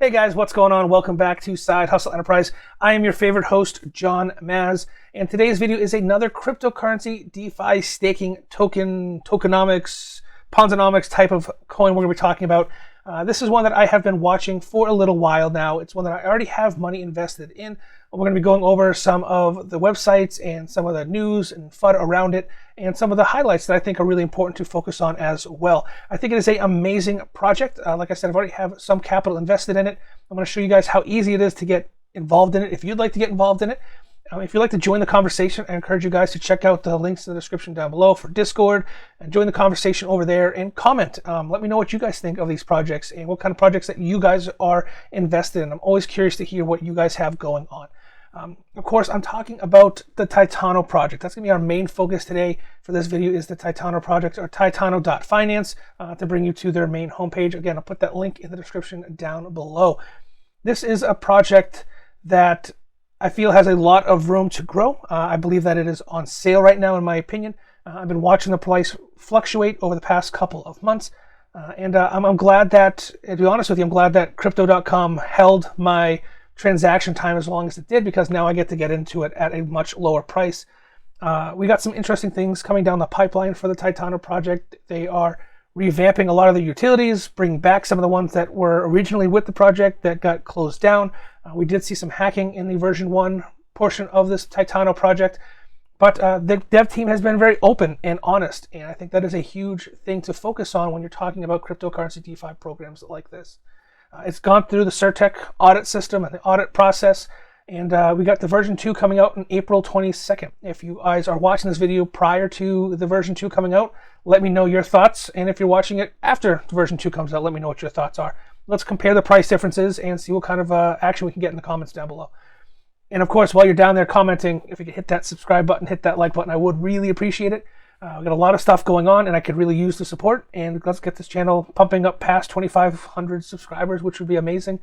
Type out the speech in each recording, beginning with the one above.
Hey guys, what's going on? Welcome back to Side Hustle Enterprise. I am your favorite host, John Maz, and today's video is another cryptocurrency DeFi staking tokenomics, Ponzonomics type of coin we're going to be talking about. This is one that I have been watching for a little while now. It's one that I already have money invested in. We're going to be going over some of the websites and some of the news and FUD around it and some of the highlights that I think are really important to focus on as well. I think it is an amazing project. Like I said, I've already have some capital invested in it. I'm going to show you guys how easy it is to get involved in it if you'd like to get involved in it. If you'd like to join the conversation, I encourage you guys to check out the links in the description down below for Discord and join the conversation over there and comment. Let me know what you guys think of these projects and what kind of projects that you guys are invested in. I'm always curious to hear what you guys have going on. Of course, I'm talking about the Titano project. That's going to be our main focus today for this video is the Titano project, or titano.finance, to bring you to their main homepage. Again, I'll put that link in the description down below. This is a project that I feel has a lot of room to grow. I believe that it is on sale right now, in my opinion. I've been watching the price fluctuate over the past couple of months. And I'm glad that, to be honest with you, I'm glad that crypto.com held my transaction time as long as it did, because now I get to get into it at a much lower price. We got some interesting things coming down the pipeline for the Titano project. They are revamping a lot of the utilities, bringing back some of the ones that were originally with the project that got closed down. We did see some hacking in the version 1 portion of this Titano project, but the dev team has been very open and honest, and I think that is a huge thing to focus on when you're talking about cryptocurrency DeFi programs like this. It's gone through the CertTech audit system and the audit process, and we got the version 2 coming out on April 22nd. If you guys are watching this video prior to the version 2 coming out, let me know your thoughts, and if you're watching it after the version 2 comes out, let me know what your thoughts are. Let's compare the price differences and see what kind of action we can get in the comments down below. And of course, while you're down there commenting, if you could hit that subscribe button, hit that like button, I would really appreciate it. We've got a lot of stuff going on, and I could really use the support. And let's get this channel pumping up past 2,500 subscribers, which would be amazing.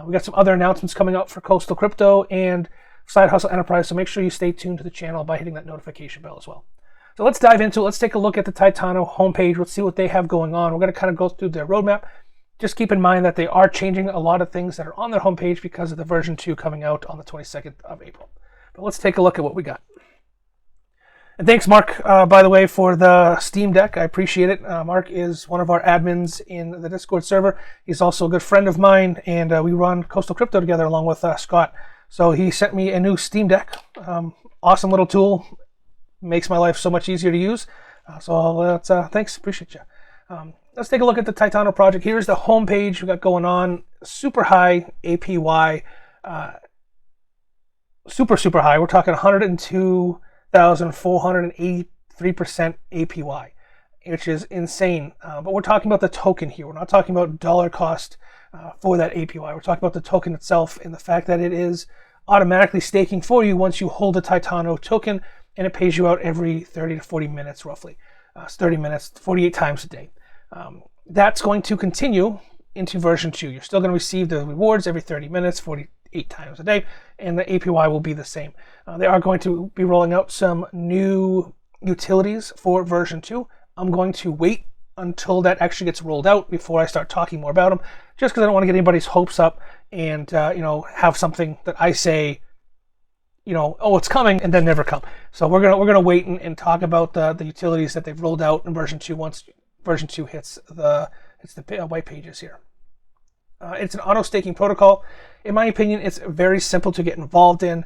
We got some other announcements coming out for Coastal Crypto and Side Hustle Enterprise, so make sure you stay tuned to the channel by hitting that notification bell as well. So let's dive into it. Let's take a look at the Titano homepage. Let's see what they have going on. We're going to kind of go through their roadmap. Just keep in mind that they are changing a lot of things that are on their homepage because of the version 2 coming out on the 22nd of April. But let's take a look at what we got. And thanks, Mark, by the way, for the Steam Deck. I appreciate it. Mark is one of our admins in the Discord server. He's also a good friend of mine, and we run Coastal Crypto together along with Scott. So he sent me a new Steam Deck. Awesome little tool. Makes my life so much easier to use. Thanks. Appreciate you. Let's take a look at the Titano project. Here's the homepage we got going on. Super high APY. Super high. We're talking 102,483% APY, which is insane. But we're talking about the token here. We're not talking about dollar cost for that APY. We're talking about the token itself and the fact that it is automatically staking for you once you hold a Titano token, and it pays you out every 30 to 40 minutes roughly. 30 minutes, 48 times a day. That's going to continue into version 2. You're still going to receive the rewards every 30 minutes, 48 times a day, and the APY will be the same. They are going to be rolling out some new utilities for version 2. I'm going to wait until that actually gets rolled out before I start talking more about them, just because I don't want to get anybody's hopes up and have something that I say, oh, it's coming, and then never come. So we're gonna wait and talk about the utilities that they've rolled out in version 2 once version 2 hits the white pages here. It's an auto staking protocol. In my opinion, it's very simple to get involved in.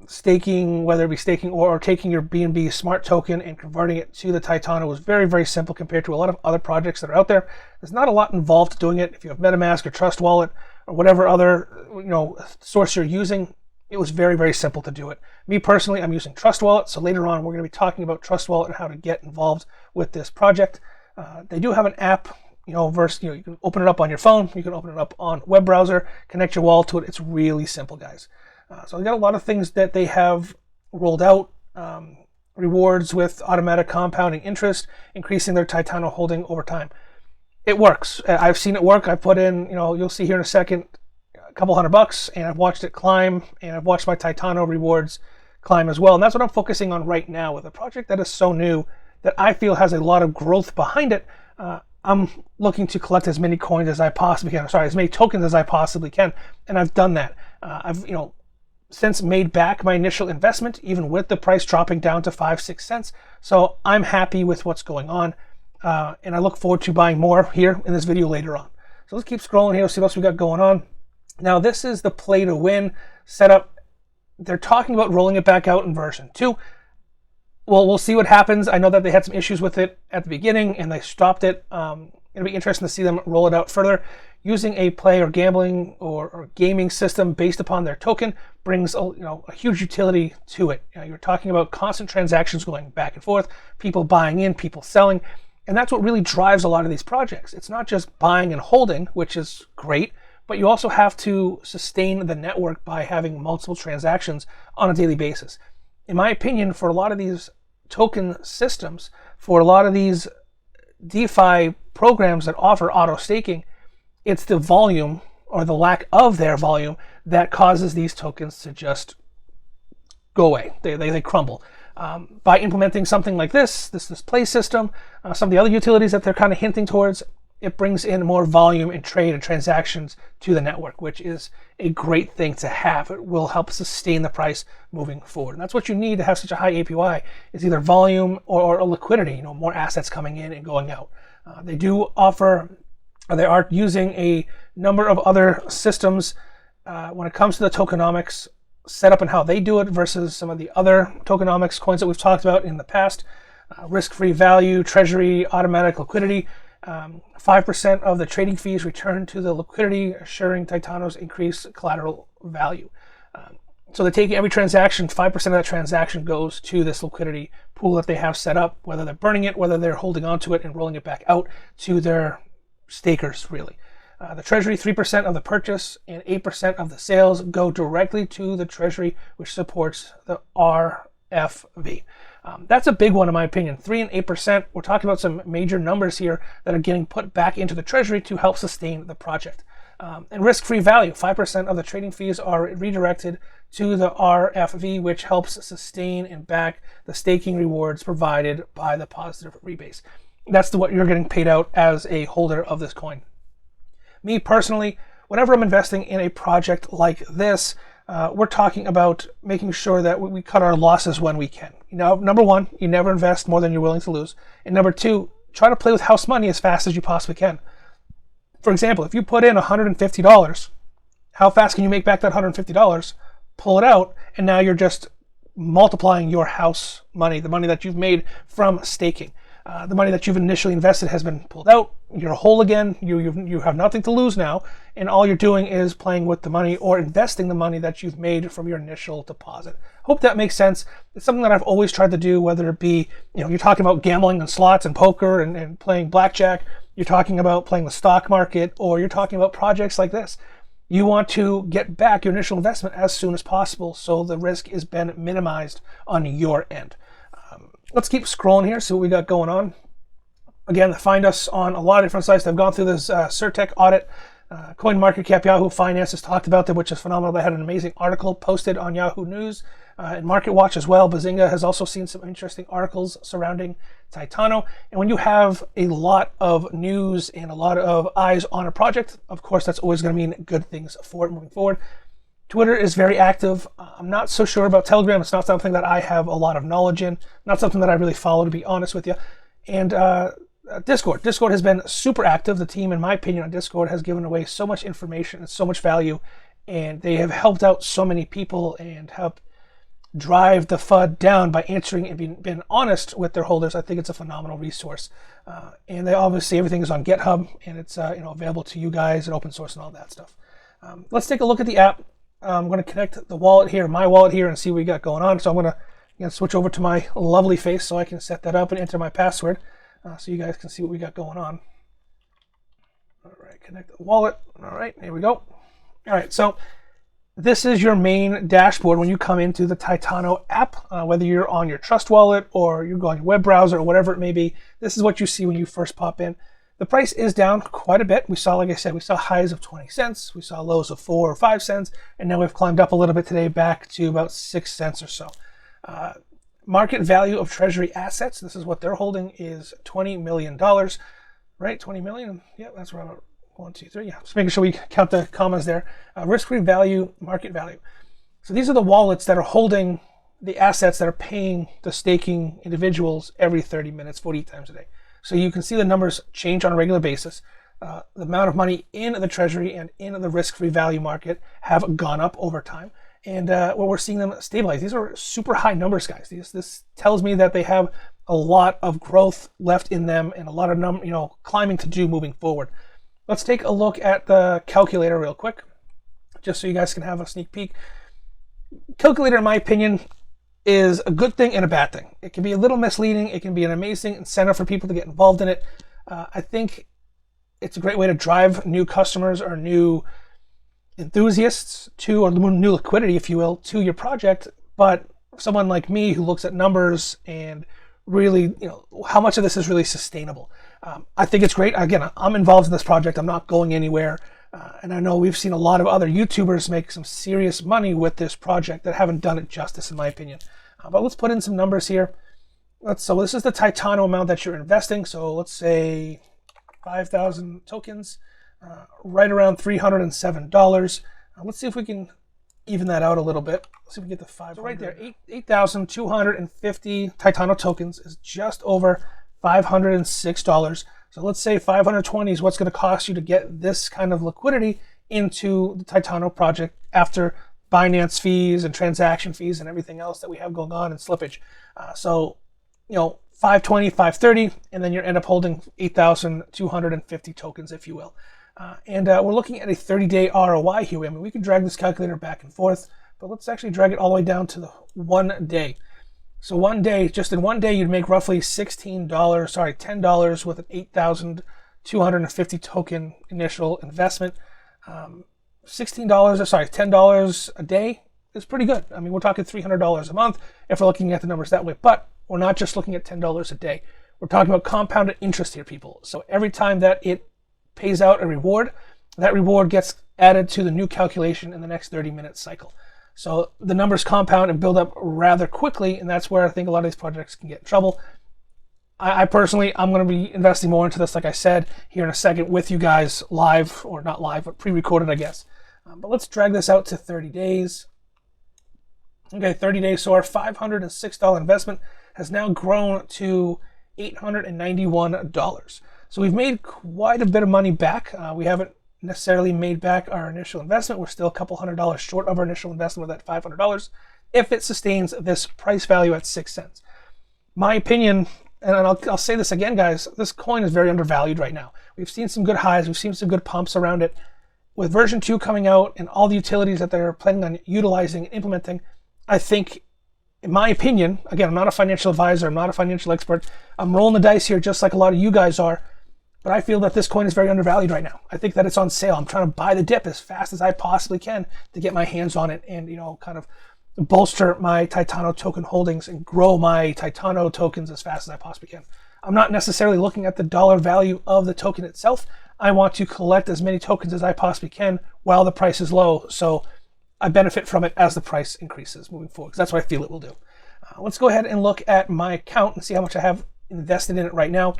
Staking, whether it be staking or taking your BNB smart token and converting it to the Titano, is very, very simple compared to a lot of other projects that are out there. There's not a lot involved doing it. If you have MetaMask or Trust Wallet or whatever other source you're using, it was very, very simple to do it. Me personally, I'm using Trust Wallet, so later on we're going to be talking about Trust Wallet and how to get involved with this project. They do have an app, you can open it up on your phone, you can open it up on web browser, connect your wallet to it. It's really simple, guys. So they got a lot of things that they have rolled out. Rewards with automatic compounding interest, increasing their Titano holding over time. It works. I've seen it work. I put in, you'll see here in a second, a couple $100, and I've watched it climb, and I've watched my Titano rewards climb as well. And that's what I'm focusing on right now with a project that is so new that I feel has a lot of growth behind it. I'm looking to collect as many coins as I possibly can. Sorry, as many tokens as I possibly can, and I've done that. I've since made back my initial investment, even with the price dropping down to 5-6 cents. So I'm happy with what's going on, and I look forward to buying more here in this video later on. So let's keep scrolling here, see what else we got going on. Now this is the play to win setup. They're talking about rolling it back out in version 2. Well, we'll see what happens. I know that they had some issues with it at the beginning and they stopped it. It'll be interesting to see them roll it out further. Using a play or gambling or gaming system based upon their token brings a huge utility to it. You're talking about constant transactions going back and forth, people buying in, people selling, and that's what really drives a lot of these projects. It's not just buying and holding, which is great, but you also have to sustain the network by having multiple transactions on a daily basis. In my opinion, for a lot of these token systems, for a lot of these DeFi programs that offer auto staking, it's the volume or the lack of their volume that causes these tokens to just go away. They crumble. By implementing something like this play system, some of the other utilities that they're kind of hinting towards, it brings in more volume and trade and transactions to the network, which is a great thing to have. It will help sustain the price moving forward. And that's what you need to have such a high APY, is either volume or liquidity, more assets coming in and going out. They do offer, they are using a number of other systems when it comes to the tokenomics setup and how they do it versus some of the other tokenomics coins that we've talked about in the past. Risk-free value, treasury, automatic liquidity. 5% of the trading fees return to the liquidity, assuring Titano's increased collateral value. So they're taking every transaction, 5% of that transaction goes to this liquidity pool that they have set up, whether they're burning it, whether they're holding onto it and rolling it back out to their stakers, really. The treasury, 3% of the purchase and 8% of the sales go directly to the treasury, which supports the RFV. That's a big one in my opinion. 3 and 8%. We're talking about some major numbers here that are getting put back into the treasury to help sustain the project. And risk-free value, 5% of the trading fees are redirected to the RFV, which helps sustain and back the staking rewards provided by the positive rebase. That's what you're getting paid out as a holder of this coin. Me personally, whenever I'm investing in a project like this, we're talking about making sure that we cut our losses when we can. Number one, you never invest more than you're willing to lose. And number two, try to play with house money as fast as you possibly can. For example, if you put in $150, how fast can you make back that $150? Pull it out, and now you're just multiplying your house money, the money that you've made from staking. The money that you've initially invested has been pulled out. You're whole again. You have nothing to lose now, and all you're doing is playing with the money or investing the money that you've made from your initial deposit. Hope that makes sense. It's something that I've always tried to do, whether it be, you're talking about gambling and slots and poker and playing blackjack. You're talking about playing the stock market, or you're talking about projects like this. You want to get back your initial investment as soon as possible so the risk has been minimized on your end. Let's keep scrolling here, see what we got going on. Again, find us on a lot of different sites. I've gone through this Certec audit. CoinMarketCap, Yahoo Finance has talked about that, which is phenomenal. They had an amazing article posted on Yahoo News and MarketWatch as well. Bazinga has also seen some interesting articles surrounding Titano. And when you have a lot of news and a lot of eyes on a project, of course, that's always going to mean good things for it moving forward. Twitter is very active. I'm not so sure about Telegram. It's not something that I have a lot of knowledge in, not something that I really follow, to be honest with you. And Discord. Discord has been super active. The team, in my opinion, on Discord has given away so much information and so much value, and they have helped out so many people and helped drive the FUD down by answering and being honest with their holders. I think it's a phenomenal resource. And they obviously, everything is on GitHub, and it's available to you guys and open source and all that stuff. Let's take a look at the app. I'm going to connect the wallet here, my wallet here, and see what we got going on. So I'm going to switch over to my lovely face so I can set that up and enter my password so you guys can see what we got going on. All right, connect the wallet. All right, here we go. All right, so this is your main dashboard when you come into the Titano app, whether you're on your Trust wallet or you're going to web browser or whatever it may be. This is what you see when you first pop in. The price is down quite a bit. We saw, like I said, we saw highs of 20 cents. We saw lows of 4 or 5 cents. And now we've climbed up a little bit today back to about 6 cents or so. Market value of treasury assets, this is what they're holding, is $20 million. right? 20 million. Yeah, that's right. 1, 2, 3. Yeah, just making sure we count the commas there. Risk-free value, market value. So these are the wallets that are holding the assets that are paying the staking individuals every 30 minutes, 48 times a day. So you can see the numbers change on a regular basis. The amount of money in the treasury and in the risk-free value market have gone up over time. And we're seeing them stabilize. These are super high numbers, guys. This tells me that they have a lot of growth left in them and a lot of climbing to do moving forward. Let's take a look at the calculator real quick, just so you guys can have a sneak peek. Calculator, in my opinion, is a good thing and a bad thing. It can be a little misleading. It can be an amazing incentive for people to get involved in it. I think it's a great way to drive new customers or new enthusiasts to, or new liquidity, if you will, to your project. But someone like me who looks at numbers and really, how much of this is really sustainable, I think it's great. Again, I'm involved in this project. I'm not going anywhere. And I know we've seen a lot of other YouTubers make some serious money with this project that haven't done it justice, in my opinion. But let's put in some numbers here. So this is the Titano amount that you're investing. So let's say 5,000 tokens, right around $307. Let's see if we can even that out a little bit. Let's see if we get the 500. So right there, 8,250 Titano tokens is just over $506. So let's say 520 is what's going to cost you to get this kind of liquidity into the Titano project after Binance fees and transaction fees and everything else that we have going on and slippage. So 520, 530, and then you end up holding 8,250 tokens, if you will. And we're looking at a 30-day ROI here. I mean, we can drag this calculator back and forth, but let's actually drag it all the way down to the 1 day. So 1 day, just in 1 day, you'd make roughly $10 with an 8,250 token initial investment. $10 a day is pretty good. I mean, we're talking $300 a month if we're looking at the numbers that way, but we're not just looking at $10 a day. We're talking about compounded interest here, people. So every time that it pays out a reward, that reward gets added to the new calculation in the next 30-minute cycle. So the numbers compound and build up rather quickly, and that's where I think a lot of these projects can get in trouble. I personally, I'm going to be investing more into this, like I said, here in a second with you guys live, or not live, but pre-recorded, I guess. But let's drag this out to 30 days. Okay, 30 days. So our $506 investment has now grown to $891. So we've made quite a bit of money back. We haven't necessarily made back our initial investment. We're still a couple $100 short of our initial investment with that $500 if it sustains this price value at 6 cents. My opinion, and I'll say this again, guys, this coin is very undervalued right now. We've seen some good highs. We've seen some good pumps around it. With version 2 coming out and all the utilities that they're planning on utilizing and implementing, I think, in my opinion, again, I'm not a financial advisor, I'm not a financial expert, I'm rolling the dice here just like a lot of you guys are, but I feel that this coin is very undervalued right now. I think that it's on sale. I'm trying to buy the dip as fast as I possibly can to get my hands on it and, kind of bolster my Titano token holdings and grow my Titano tokens as fast as I possibly can. I'm not necessarily looking at the dollar value of the token itself. I want to collect as many tokens as I possibly can while the price is low, so I benefit from it as the price increases moving forward, because that's what I feel it will do. Let's go ahead and look at my account and see how much I have invested in it right now.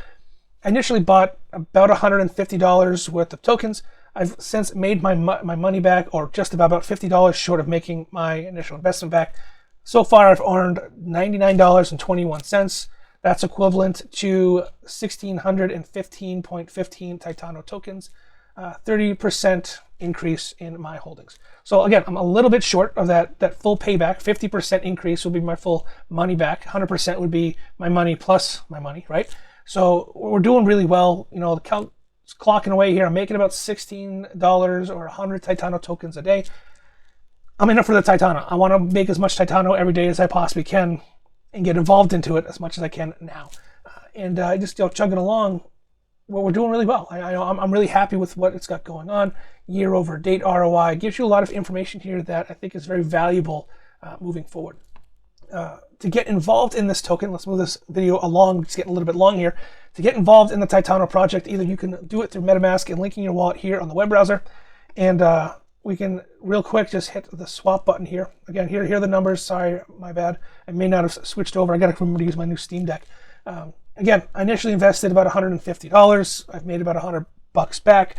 I initially bought about $150 worth of tokens. I've since made my money back, or just about $50 short of making my initial investment back. So far, I've earned $99.21. That's equivalent to 1,615.15 Titano tokens, 30% increase in my holdings. So again, I'm a little bit short of that full payback. 50% increase will be my full money back. 100% would be my money plus my money, right? So we're doing really well. The count's clocking away here. I'm making about $16 or 100 Titano tokens a day. I'm in it for the Titano. I want to make as much Titano every day as I possibly can and get involved into it as much as I can now. And just chugging along, we're doing really well. I'm really happy with what it's got going on. Year over date ROI. It gives you a lot of information here that I think is very valuable moving forward. To get involved in this token, let's move this video along. It's getting a little bit long here. To get involved in the Titano project, either you can do it through MetaMask and linking your wallet here on the web browser, and we can real quick just hit the swap button here. Again, here are the numbers. Sorry, my bad. I may not have switched over. I got to remember to use my new Steam Deck. Again, I initially invested about $150. I've made about $100 back,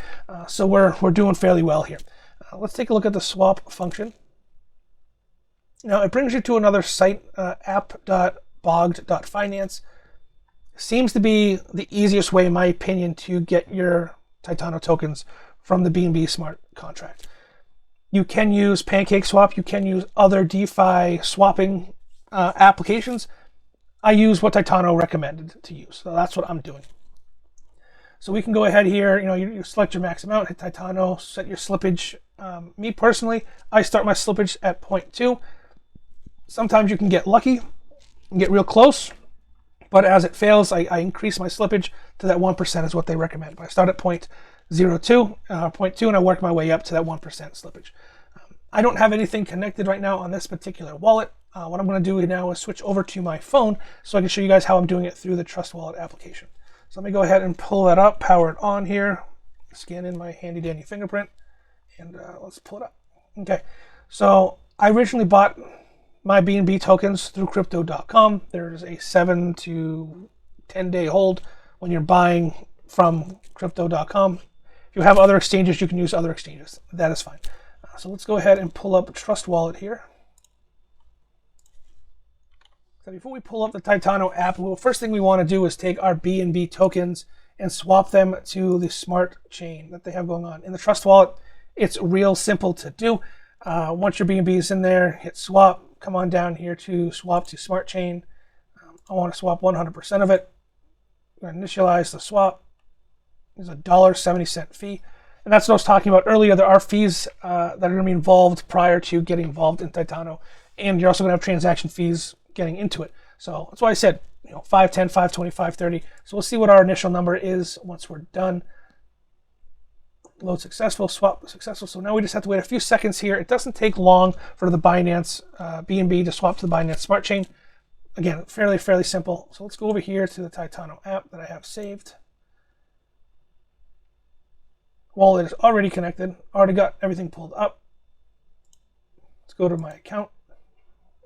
so we're doing fairly well here. Let's take a look at the swap function. Now it brings you to another site, app.bogged.finance. Seems to be the easiest way, in my opinion, to get your Titano tokens from the BNB Smart contract. You can use PancakeSwap. You can use other DeFi swapping applications. I use what Titano recommended to use, so that's what I'm doing. So we can go ahead here, you select your max amount, hit Titano, set your slippage. Me personally, I start my slippage at 0.2. Sometimes you can get lucky and get real close, but as it fails, I increase my slippage to that 1% is what they recommend. But I start at 0.2, and I work my way up to that 1% slippage. I don't have anything connected right now on this particular wallet. What I'm going to do now is switch over to my phone so I can show you guys how I'm doing it through the Trust Wallet application. So let me go ahead and pull that up, power it on here, scan in my handy dandy fingerprint, and let's pull it up. Okay, so I originally bought my BNB tokens through crypto.com. There's a 7 to 10 day hold when you're buying from crypto.com. If you have other exchanges, you can use other exchanges. That is fine. So let's go ahead and pull up Trust Wallet here. So before we pull up the Titano app, the first thing we want to do is take our BNB tokens and swap them to the smart chain that they have going on. In the Trust Wallet, it's real simple to do. Once your BNB is in there, hit swap, come on down here to swap to smart chain. I want to swap 100% of it. I'm going to initialize the swap. There's a $1.70 fee. And that's what I was talking about earlier. There are fees that are going to be involved prior to getting involved in Titano. And you're also going to have transaction fees getting into it. So that's why I said, 5, 10, 5, 20, 5, 30. So we'll see what our initial number is once we're done. Load successful, swap successful. So now we just have to wait a few seconds here. It doesn't take long for the Binance BNB to swap to the Binance Smart Chain. Again, fairly simple. So let's go over here to the Titano app that I have saved. Wallet is already connected. Already got everything pulled up. Let's go to my account.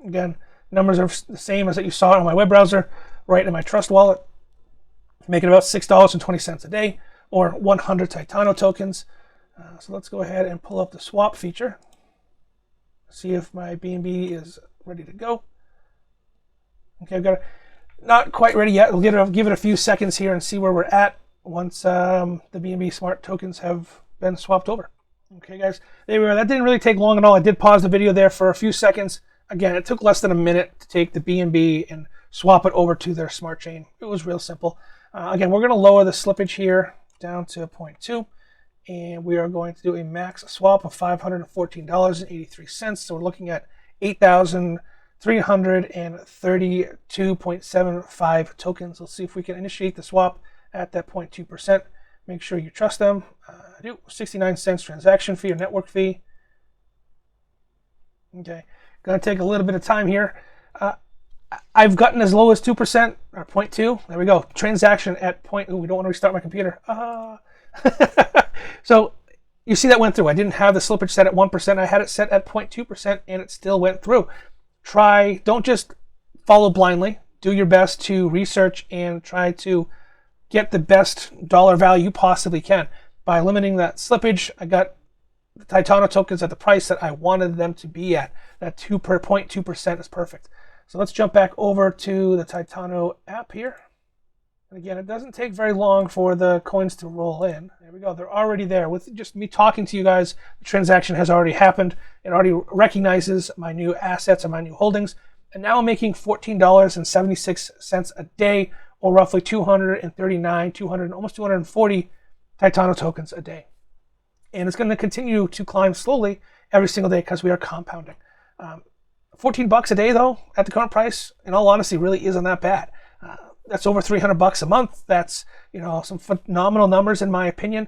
Again, numbers are the same as that you saw on my web browser, right in my Trust Wallet. Making about $6.20 a day, or 100 Titano tokens. So let's go ahead and pull up the swap feature. See if my BNB is ready to go. Okay, I've got it. Not quite ready yet. We'll give it a few seconds here and see where we're at once the BNB Smart tokens have been swapped over. Okay, guys, there we are. That didn't really take long at all. I did pause the video there for a few seconds. Again, it took less than a minute to take the BNB and swap it over to their smart chain. It was real simple. Again, we're going to lower the slippage here down to 0.2, and we are going to do a max swap of $514.83. So we're looking at 8,332.75 tokens. Let's see if we can initiate the swap at that 0.2%. Make sure you trust them. I do 69 cents transaction fee or network fee. Okay, gonna take a little bit of time here. I've gotten as low as 2% or 0.2. There we go. Transaction at point. Ooh, we don't want to restart my computer. So you see that went through. I didn't have the slippage set at 1%. I had it set at 0.2%, and it still went through. Don't just follow blindly. Do your best to research and try to get the best dollar value you possibly can. By limiting that slippage, I got the Titano tokens at the price that I wanted them to be at. That 0.2% is perfect. So let's jump back over to the Titano app here. And again, it doesn't take very long for the coins to roll in. There we go. They're already there. With just me talking to you guys, the transaction has already happened. It already recognizes my new assets and my new holdings. And now I'm making $14.76 a day, or roughly 239, almost 240 Titano tokens a day. And it's going to continue to climb slowly every single day because we are compounding. $14 a day, though, at the current price, in all honesty, really isn't that bad. That's over $300 a month. That's some phenomenal numbers in my opinion.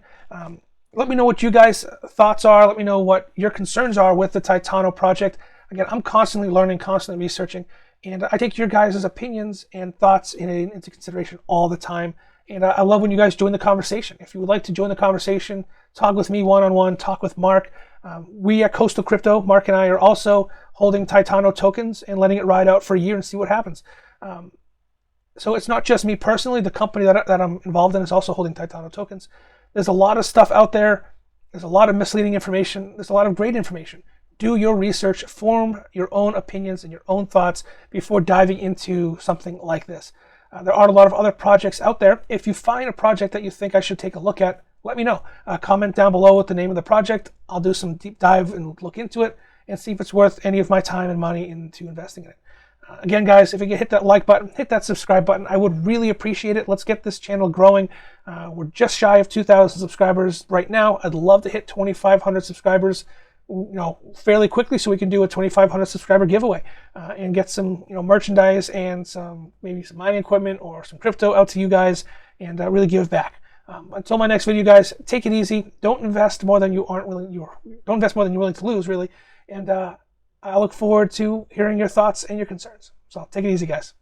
Let me know what you guys' thoughts are. Let me know what your concerns are with the Titano project. Again, I'm constantly learning, constantly researching, and I take your guys' opinions and thoughts into consideration all the time. And I love when you guys join the conversation. If you would like to join the conversation, talk with me one-on-one, talk with Mark. We at Coastal Crypto, Mark and I, are also holding Titano tokens and letting it ride out for a year and see what happens. So it's not just me personally. The company that I'm involved in is also holding Titano tokens. There's a lot of stuff out there. There's a lot of misleading information. There's a lot of great information. Do your research, form your own opinions and your own thoughts before diving into something like this. There are a lot of other projects out there. If you find a project that you think I should take a look at, let me know. Comment down below with the name of the project. I'll do some deep dive and look into it and see if it's worth any of my time and money into investing in it. Again, guys, if you can hit that like button, hit that subscribe button, I would really appreciate it. Let's get this channel growing. We're just shy of 2,000 subscribers right now. I'd love to hit 2,500 subscribers, fairly quickly, so we can do a 2,500 subscriber giveaway and get some, merchandise and maybe some mining equipment or some crypto out to you guys and really give back. Until my next video, guys, take it easy. Don't invest more than don't invest more than you're willing to lose, really. And I look forward to hearing your thoughts and your concerns. So take it easy, guys.